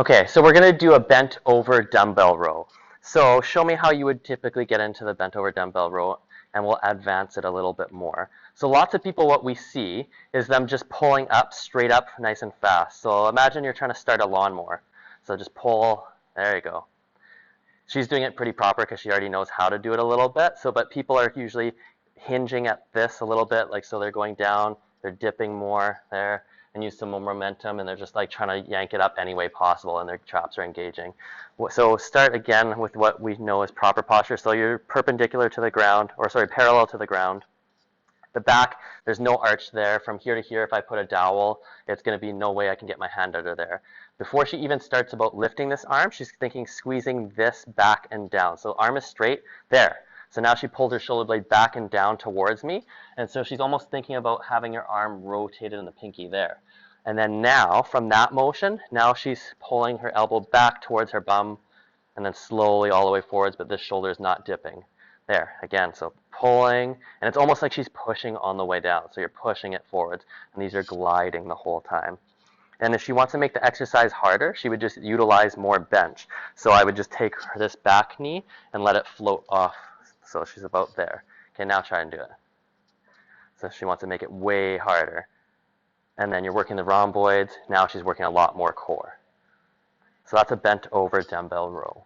Okay, so we're going to do a bent over dumbbell row. So show me how you would typically get into the bent over dumbbell row, and we'll advance it a little bit more. So lots of people, what we see is them just pulling up, straight up, nice and fast. So imagine you're trying to start a lawnmower. So just pull, there you go. She's doing it pretty proper because she already knows how to do it a little bit. So, but people are usually hinging at this a little bit, like so they're going down, they're dipping more there, and use some more momentum, and they're just like trying to yank it up any way possible, and their traps are engaging. So start again with what we know as proper posture. So you're perpendicular to the ground, or sorry, parallel to the ground. The back, there's no arch there. From here to here, if I put a dowel, it's going to be no way I can get my hand under there. Before she even starts about lifting this arm, she's thinking squeezing this back and down. So arm is straight, there. So now she pulled her shoulder blade back and down towards me. And so she's almost thinking about having her arm rotated in the pinky there. And then now, from that motion, now she's pulling her elbow back towards her bum and then slowly all the way forwards, but this shoulder is not dipping. There, again, so pulling, and it's almost like she's pushing on the way down. So you're pushing it forwards, and these are gliding the whole time. And if she wants to make the exercise harder, she would just utilize more bench. So I would just take this back knee and let it float off. So she's about there. Okay, now try and do it. So she wants to make it way harder. And then you're working the rhomboids. Now she's working a lot more core. So that's a bent over dumbbell row.